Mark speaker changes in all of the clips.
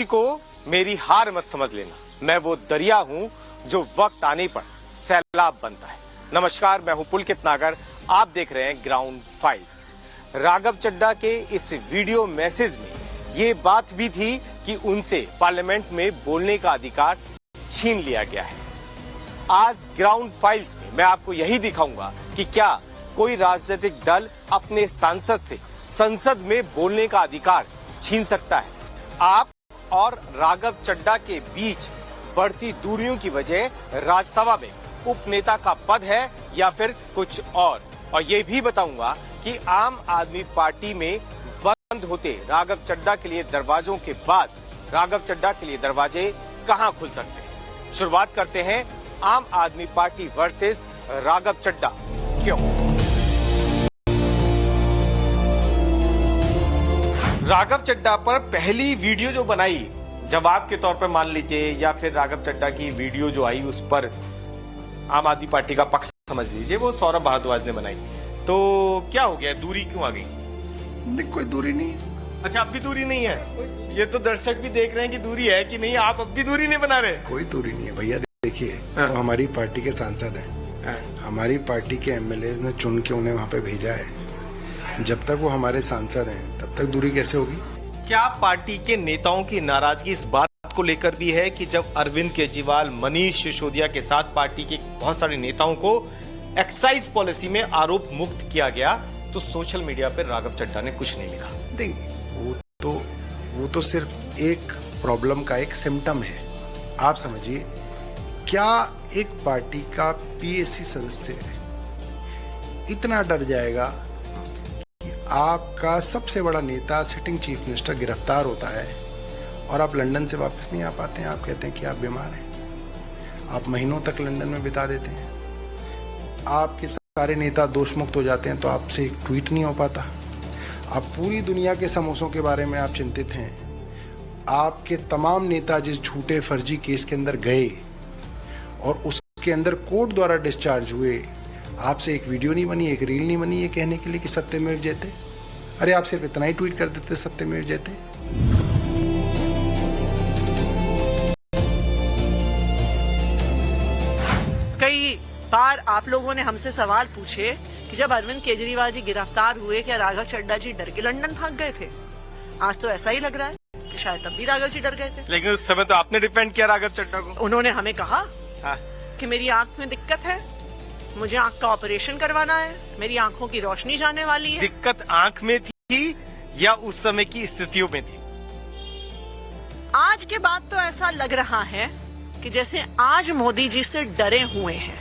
Speaker 1: को मेरी हार मत समझ लेना, मैं वो दरिया हूं जो वक्त आने पर सैलाब बनता है। नमस्कार, मैं हूं पुलकित नागर, आप देख रहे हैं ग्राउंड फाइल्स। राघव चड्ढा के इस वीडियो मैसेज में ये बात भी थी कि उनसे पार्लियामेंट में बोलने का अधिकार छीन लिया गया है। आज ग्राउंड फाइल्स में मैं आपको यही दिखाऊंगा कि क्या कोई राजनीतिक दल अपने सांसद से संसद में बोलने का अधिकार छीन सकता है। आप और राघव चड्ढा के बीच बढ़ती दूरियों की वजह राज्यसभा में उपनेता का पद है या फिर कुछ और ये भी बताऊंगा कि आम आदमी पार्टी में बंद होते राघव चड्ढा के लिए दरवाजों के बाद राघव चड्ढा के लिए दरवाजे कहां खुल सकते हैं। शुरुआत करते हैं आम आदमी पार्टी वर्सेस राघव चड्ढा। क्यों? राघव चड्ढा पर पहली वीडियो जो बनाई, जवाब के तौर पर मान लीजिए, या फिर राघव चड्ढा की वीडियो जो आई उस पर आम आदमी पार्टी का पक्ष समझ लीजिए, वो सौरभ भारद्वाज ने बनाई। तो क्या हो गया, दूरी क्यों आ गई?
Speaker 2: नहीं, कोई दूरी नहीं।
Speaker 1: अच्छा, अब भी दूरी नहीं है? ये तो दर्शक भी देख रहे हैं कि दूरी है कि नहीं, आप अब भी दूरी नहीं बना रहे।
Speaker 2: कोई दूरी नहीं है भैया। देखिए, वो हमारी पार्टी के सांसद हैं, हमारी पार्टी के एमएलए ने चुन के उन्हें वहाँ पे भेजा है। जब तक वो हमारे सांसद हैं तब तक दूरी कैसे होगी?
Speaker 1: क्या पार्टी के नेताओं की नाराजगी इस बात को लेकर भी है कि जब अरविंद केजरीवाल, मनीष सिसोदिया के साथ पार्टी के बहुत सारे नेताओं को एक्साइज पॉलिसी में आरोप मुक्त किया गया तो सोशल मीडिया पर राघव चड्ढा ने कुछ नहीं लिखा?
Speaker 2: नहीं, वो तो सिर्फ एक प्रॉब्लम का एक सिम्टम है। आप समझिए, क्या एक पार्टी का पीएसी सदस्य इतना डर जाएगा कि आपका सबसे बड़ा नेता, सिटिंग चीफ मिनिस्टर गिरफ्तार होता है और आप लंदन से वापस नहीं आ पाते हैं? आप कहते हैं कि आप बीमार हैं, आप महीनों तक लंदन में बिता देते हैं, आपके सारे नेता दोष मुक्त हो जाते हैं तो आपसे एक ट्वीट नहीं हो पाता। आप पूरी दुनिया के समोसों के बारे में आप चिंतित हैं। आपके तमाम नेता जिस झूठे फर्जी केस के अंदर गए और उसके अंदर कोर्ट द्वारा डिस्चार्ज हुए, आपसे एक वीडियो नहीं बनी, एक रील नहीं बनी ये कहने के लिए कि सत्यमेव जयते। अरे आप सिर्फ इतना ही ट्वीट कर देते सत्यमेव जयते।
Speaker 3: कई बार आप लोगों ने हमसे सवाल पूछे कि जब अरविंद केजरीवाल जी गिरफ्तार हुए, क्या राघव चड्ढा जी डर के लंदन भाग गए थे? आज तो ऐसा ही लग रहा है कि शायद तब भी राघव जी डर गए थे।
Speaker 1: लेकिन उस समय तो आपने डिफेंड किया राघव चड्ढा को।
Speaker 3: उन्होंने हमें कहा कि मेरी आंख में दिक्कत है, मुझे आंख का ऑपरेशन करवाना है, मेरी आंखों की रोशनी जाने वाली है।
Speaker 1: दिक्कत आंख में थी या उस समय की स्थितियों में थी?
Speaker 3: आज के बाद तो ऐसा लग रहा है कि जैसे आज मोदी जी से डरे हुए हैं,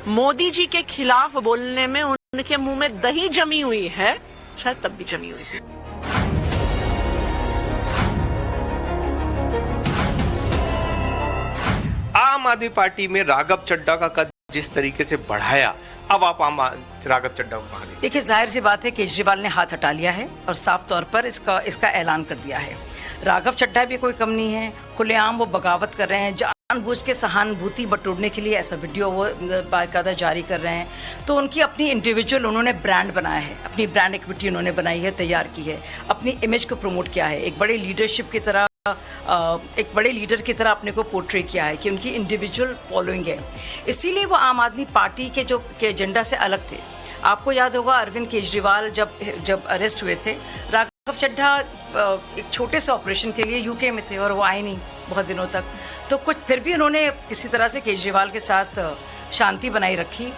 Speaker 3: मोदी जी के खिलाफ बोलने में उनके मुंह में दही जमी हुई है, शायद तब भी जमी हुई थी।
Speaker 1: आम आदमी पार्टी में राघव चड्ढा का कद जिस तरीके से बढ़ाया, अब आप राघव चड्ढा को कहां?
Speaker 4: देखिए, जाहिर सी बात है केजरीवाल ने हाथ हटा लिया है और साफ तौर पर इसका ऐलान कर दिया है। राघव चड्ढा भी कोई कम नहीं है, खुलेआम वो बगावत कर रहे हैं, जानबूझ के सहानुभूति बटोरने के लिए ऐसा वीडियो वो बाकायदा जारी कर रहे हैं। तो उनकी अपनी इंडिविजुअल उन्होंने ब्रांड बनाया है, अपनी ब्रांड इक्विटी उन्होंने बनाई है, तैयार की है, अपनी इमेज को प्रमोट किया है, एक बड़े लीडरशिप की तरह, एक बड़े लीडर की तरह अपने को पोर्ट्रे किया है कि उनकी इंडिविजुअल फॉलोइंग है। इसीलिए वो आम आदमी पार्टी के एजेंडा से अलग थे। आपको याद होगा अरविंद केजरीवाल जब अरेस्ट हुए थे, राघव चड्ढा एक छोटे से ऑपरेशन के लिए यूके में थे और वो आए नहीं बहुत दिनों तक। तो कुछ फिर भी उन्होंने किसी तरह से केजरीवाल के साथ शांति बनाई रखी।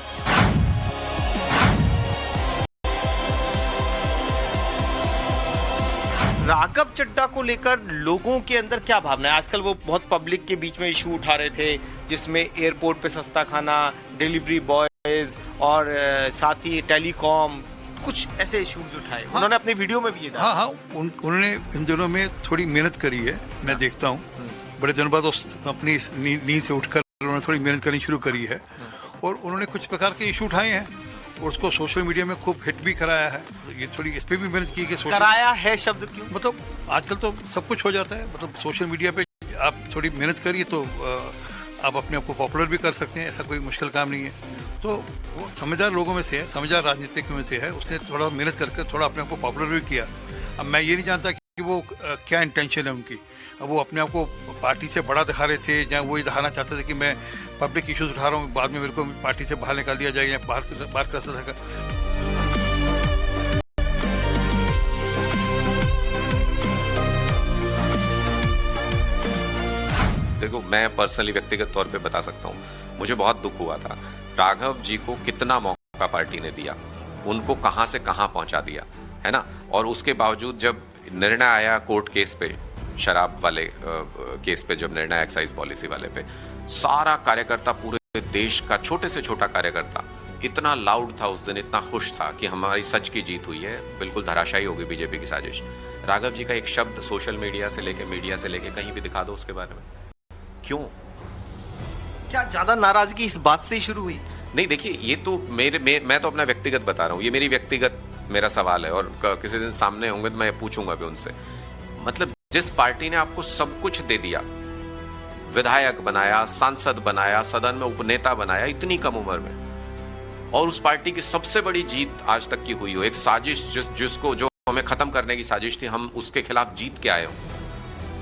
Speaker 1: राघव चड्ढा को लेकर लोगों के अंदर क्या भावना है? आजकल वो बहुत पब्लिक के बीच में इशू उठा रहे थे, जिसमें एयरपोर्ट पे सस्ता खाना, डिलीवरी बॉयज और साथ ही टेलीकॉम, कुछ ऐसे इश्यूज उठाए। हाँ, उन्होंने अपनी वीडियो में भी ये
Speaker 5: हाँ, उन्होंने इन दिनों में थोड़ी मेहनत करी है। मैं देखता हूँ बड़े दिनों बाद अपनी नींद से उठकर उन्होंने थोड़ी मेहनत करनी शुरू करी है और उन्होंने कुछ प्रकार के इशू उठाए हैं और उसको सोशल मीडिया में खूब हिट भी कराया है। ये थोड़ी इस पे भी मेहनत की कि
Speaker 1: कराया है शब्द क्यों?
Speaker 5: मतलब आजकल तो सब कुछ हो जाता है, मतलब सोशल मीडिया पे आप थोड़ी मेहनत करिए तो आप अपने आप को पॉपुलर भी कर सकते हैं, ऐसा कोई मुश्किल काम नहीं है। तो वो समझदार लोगों में से है, समझदार राजनीतिक में से है, उसने थोड़ा मेहनत करके थोड़ा अपने आप को पॉपुलर भी किया। अब मैं ये नहीं जानता कि वो क्या इंटेंशन है उनकी। अब वो अपने आप को पार्टी से बड़ा दिखा रहे थे, या वो ये दिखाना चाहते थे कि मैं पब्लिक इश्यूज उठा रहा हूँ, बाद में मेरे को पार्टी से बाहर निकाल दिया जाएगा या बाहर कर सकता।
Speaker 6: देखो, मैं पर्सनली व्यक्तिगत तौर पे बता सकता हूँ, मुझे बहुत दुख हुआ था। राघव जी को कितना मौका पार्टी ने दिया, उनको कहां से कहां पहुंचा दिया, है ना। और उसके बावजूद जब निर्णय आया कोर्ट केस पे, शराब वाले केस पे, जब निर्णय एक्साइज पॉलिसी वाले पे, सारा कार्यकर्ता, पूरे देश का छोटे से छोटा कार्यकर्ता इतना लाउड था उस दिन, इतना खुश था कि हमारी सच की जीत हुई है, बिल्कुल धराशायी होगी बीजेपी की साजिश। राघव जी का एक शब्द सोशल मीडिया से लेके कहीं भी दिखा दो उसके बारे में, क्यों?
Speaker 1: क्या ज्यादा नाराजगी इस बात से ही शुरू हुई?
Speaker 6: नहीं, देखिए, ये तो मैं तो अपना व्यक्तिगत बता रहा हूँ, ये मेरी व्यक्तिगत मेरा सवाल है, और किसी दिन सामने होंगे तो मैं पूछूंगा भी उनसे। मतलब जिस पार्टी ने आपको सब कुछ दे दिया, विधायक बनाया, सांसद बनाया, सदन में उपनेता बनाया इतनी कम उम्र में, और उस पार्टी की सबसे बड़ी जीत आज तक की हुई हो, एक साजिश जिसको जो हमें खत्म करने की साजिश थी, हम उसके खिलाफ जीत के आए हो,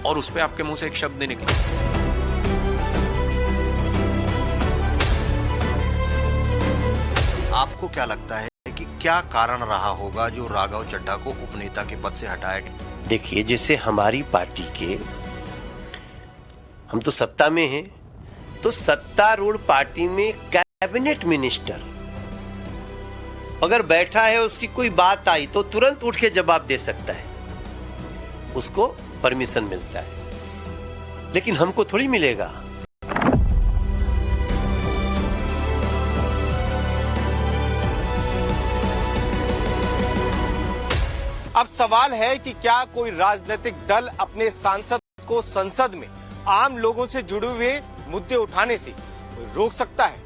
Speaker 6: और उस पर आपके मुंह से एक शब्द नहीं निकला।
Speaker 7: आपको क्या लगता है कि क्या कारण रहा होगा जो राघव चड्ढा को उपनेता के पद से हटाया गया?
Speaker 8: देखिए, जैसे हमारी पार्टी के, हम तो सत्ता में हैं, तो सत्तारूढ़ पार्टी में कैबिनेट मिनिस्टर अगर बैठा है, उसकी कोई बात आई तो तुरंत उठ के जवाब दे सकता है, उसको परमिशन मिलता है, लेकिन हमको थोड़ी मिलेगा।
Speaker 1: अब सवाल है कि क्या कोई राजनीतिक दल अपने सांसद को संसद में आम लोगों से जुड़े हुए मुद्दे उठाने से रोक सकता है?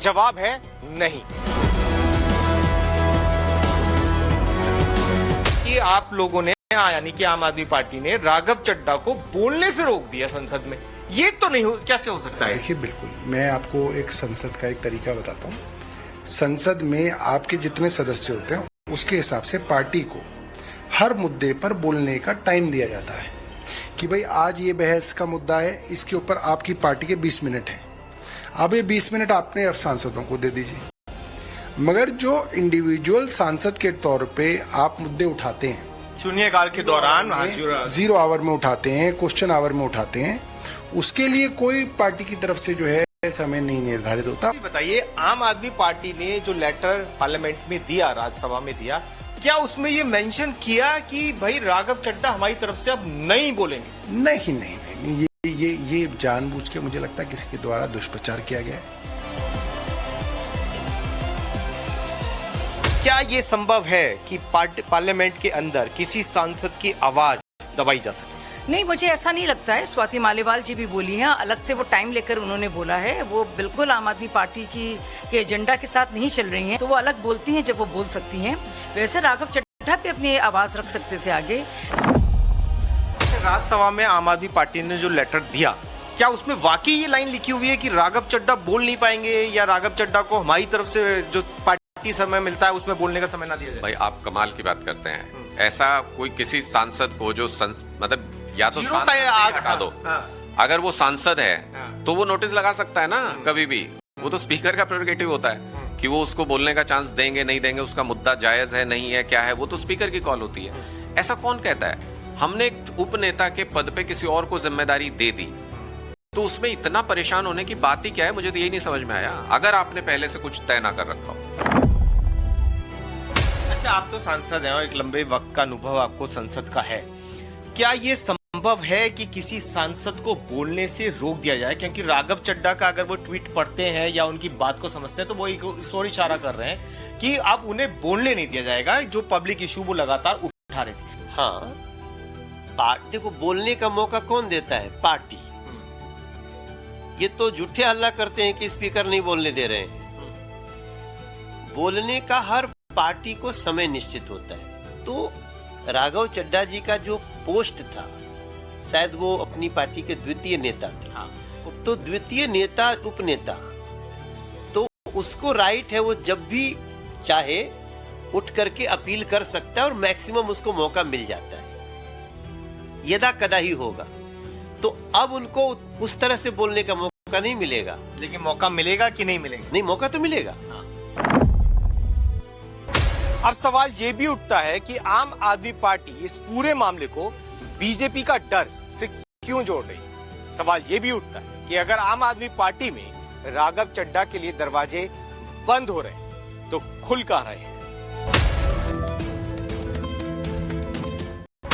Speaker 1: जवाब है नहीं। कि आप लोगों ने, यानी कि आम आदमी पार्टी ने राघव चड्ढा को बोलने से रोक दिया संसद में, ये तो नहीं हो, कैसे हो सकता है?
Speaker 2: देखिए, बिल्कुल, मैं आपको एक संसद का एक तरीका बताता हूँ। संसद में आपके जितने सदस्य होते हैं, उसके हिसाब से पार्टी को हर मुद्दे पर बोलने का टाइम दिया जाता है कि भाई आज ये बहस का मुद्दा है, इसके ऊपर आपकी पार्टी के 20 मिनट हैं, अब ये 20 मिनट आपने सांसदों को दे दीजिए। मगर जो इंडिविजुअल सांसद के तौर पे आप मुद्दे उठाते हैं,
Speaker 1: शून्यकाल के दौरान,
Speaker 2: जीरो आवर में उठाते हैं, क्वेश्चन आवर में उठाते हैं, उसके लिए कोई पार्टी की तरफ से जो है समय नहीं निर्धारित होता।
Speaker 1: बताइए, आम आदमी पार्टी ने जो लेटर पार्लियामेंट में दिया, राज्यसभा में दिया, क्या उसमें ये मेंशन किया कि भाई राघव चड्ढा हमारी तरफ से अब नहीं बोलेंगे?
Speaker 2: नहीं, ये जानबूझ के मुझे लगता है किसी के द्वारा दुष्प्रचार किया गया है।
Speaker 1: क्या ये संभव है कि पार्लियामेंट के अंदर किसी सांसद की आवाज दबाई जा सके?
Speaker 4: नहीं, मुझे ऐसा नहीं लगता है। स्वाति मालीवाल जी भी बोली हैं, अलग से वो टाइम लेकर उन्होंने बोला है, वो बिल्कुल आम आदमी पार्टी के एजेंडा के साथ नहीं चल रही हैं, तो वो अलग बोलती हैं जब वो बोल सकती हैं। वैसे राघव चड्ढा पे अपनी आवाज रख सकते थे आगे।
Speaker 1: राज्यसभा में आम आदमी पार्टी ने जो लेटर दिया, क्या उसमें वाकई ये लाइन लिखी हुई है कि राघव चड्ढा बोल नहीं पाएंगे, या राघव चड्ढा को हमारी तरफ से जो पार्टी समय मिलता है उसमें बोलने का समय ना दिया जाए?
Speaker 6: भाई, आप कमाल की बात करते हैं। ऐसा कोई किसी सांसद को जो मतलब या तो सांसद हटा दो, अगर वो सांसद है तो वो नोटिस लगा सकता है ना कभी भी। वो तो स्पीकर का प्रेरोगेटिव होता है कि वो उसको बोलने का चांस देंगे नहीं देंगे, उसका मुद्दा जायज है नहीं है क्या है, वो तो स्पीकर की कॉल होती है। ऐसा कौन कहता है? हमने एक उपनेता के पद पे किसी और को जिम्मेदारी दे दी, तो उसमें इतना परेशान होने की बात ही क्या है? मुझे तो यही नहीं समझ में आया, अगर आपने पहले से कुछ तय ना कर रखा हो।
Speaker 1: अच्छा, आप तो सांसद हैं और एक लंबे वक्त का अनुभव आपको संसद का है। क्या ये संभव है कि किसी सांसद को बोलने से रोक दिया जाए? क्योंकि राघव चड्ढा का अगर वो ट्वीट पढ़ते हैं या उनकी बात को समझते हैं तो वो इस ओर इशारा कर रहे हैं कि अब उन्हें बोलने नहीं दिया जाएगा, जो पब्लिक इशू वो लगातार उठा रहे थे।
Speaker 8: हाँ, पार्टी को बोलने का मौका कौन देता है? पार्टी। ये तो झूठे हल्ला करते हैं कि स्पीकर नहीं बोलने दे रहे हैं। बोलने का हर पार्टी को समय निश्चित होता है। तो राघव चड्ढा जी का जो पोस्ट था, शायद वो अपनी पार्टी के द्वितीय नेता थे, तो द्वितीय नेता, उपनेता, तो उसको राइट है, वो जब भी चाहे उठ करके अपील कर सकता है और मैक्सिमम उसको मौका मिल जाता है। यदा कदा ही होगा। तो अब उनको उस तरह से बोलने का मौका नहीं मिलेगा।
Speaker 1: लेकिन मौका मिलेगा कि नहीं मिलेगा?
Speaker 8: नहीं, मौका तो मिलेगा।
Speaker 1: अब सवाल ये भी उठता है कि आम आदमी पार्टी इस पूरे मामले को बीजेपी का डर से क्यों जोड़ रही है? सवाल ये भी उठता है कि अगर आम आदमी पार्टी में राघव चड्ढा के लिए दरवाजे बंद हो रहे हैं तो खुल कहां रहे हैं?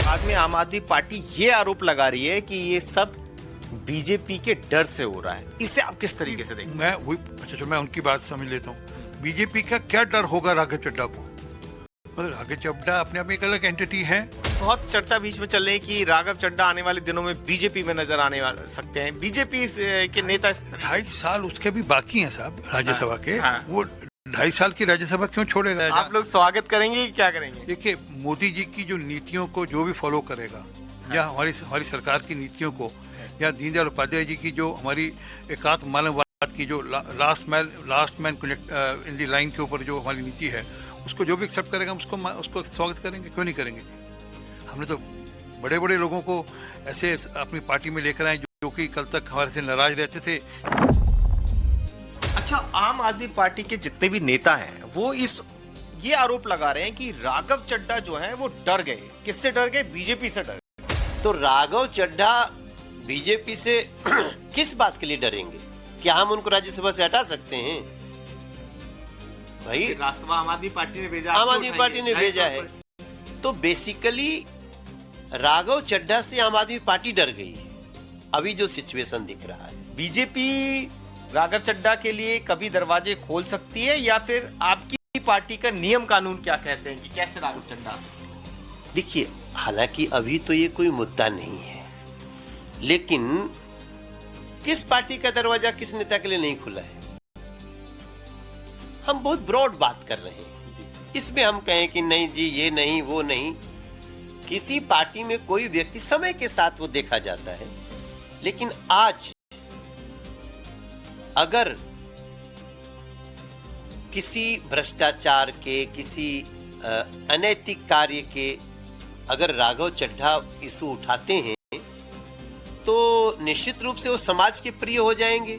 Speaker 1: बाद में आम आदमी पार्टी ये आरोप लगा रही है कि ये सब बीजेपी के डर से हो रहा है। इसे आप किस तरीके से देखते हैं?
Speaker 5: मैं उनकी बात समझ लेता हूँ। बीजेपी का क्या डर होगा राघव चड्ढा को? राघव चड्ढा अपने आप में एक अलग एंटिटी है।
Speaker 1: बहुत चर्चा बीच में चल रही है कि राघव चड्ढा आने वाले दिनों में बीजेपी में नजर आने वाले सकते हैं। बीजेपी के नेता
Speaker 5: 2.5 साल उसके भी बाकी हैं साहब राज्यसभा के।
Speaker 1: हाँ।
Speaker 5: वो 2.5 साल की राज्यसभा क्यों छोड़ेगा?
Speaker 1: आप लोग स्वागत करेंगे कि क्या करेंगे?
Speaker 5: देखिए, मोदी जी की जो नीतियों को जो भी फॉलो करेगा, या हमारी सरकार की नीतियों को, या दीनदयाल उपाध्याय जी की जो हमारी एकात्म मानववाद की जो last man in the line के ऊपर जो हमारी नीति है, उसको जो भी एक्सेप्ट करेगा उसको स्वागत करेंगे। क्यों नहीं करेंगे? हमने तो बड़े बड़े लोगों को ऐसे अपनी पार्टी में लेकर आए जो कि कल तक हमारे से नाराज रहते थे।
Speaker 1: अच्छा, आम आदमी पार्टी के जितने भी नेता हैं वो ये आरोप लगा रहे हैं कि राघव चड्ढा जो है वो डर गए। किससे डर गए? बीजेपी से डर गए।
Speaker 8: तो राघव चड्ढा बीजेपी से किस बात के लिए डरेंगे? क्या हम उनको राज्यसभा से हटा सकते हैं? भाई,
Speaker 1: राज्यसभा आम आदमी पार्टी ने भेजा।
Speaker 8: आम आदमी पार्टी ने भेजा है। तो बेसिकली राघव चड्ढा से आम आदमी पार्टी डर गई है। अभी जो सिचुएशन दिख रहा है,
Speaker 1: बीजेपी राघव चड्ढा के लिए कभी दरवाजे खोल सकती है, या फिर आपकी पार्टी का नियम कानून क्या कहते हैं कि कैसे राघव चड्ढा?
Speaker 8: देखिए, हालांकि अभी तो ये कोई मुद्दा नहीं है, लेकिन किस पार्टी का दरवाजा किस नेता के लिए नहीं खुला है? हम बहुत ब्रॉड बात कर रहे हैं। इसमें हम कहें कि नहीं जी, ये नहीं, वो नहीं। किसी पार्टी में कोई व्यक्ति समय के साथ वो देखा जाता है, लेकिन आज अगर किसी भ्रष्टाचार के, किसी अनैतिक कार्य के अगर राघव चड्ढा इशू उठाते हैं तो निश्चित रूप से वो समाज के प्रिय हो जाएंगे,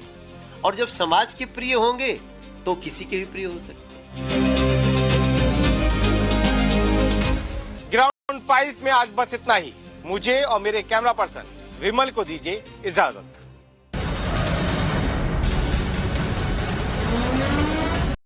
Speaker 8: और जब समाज के प्रिय होंगे तो किसी के भी प्रिय हो सकते हैं।
Speaker 1: ग्राउंड फाइल्स में आज बस इतना ही। मुझे और मेरे कैमरा पर्सन विमल को दीजिए इजाजत।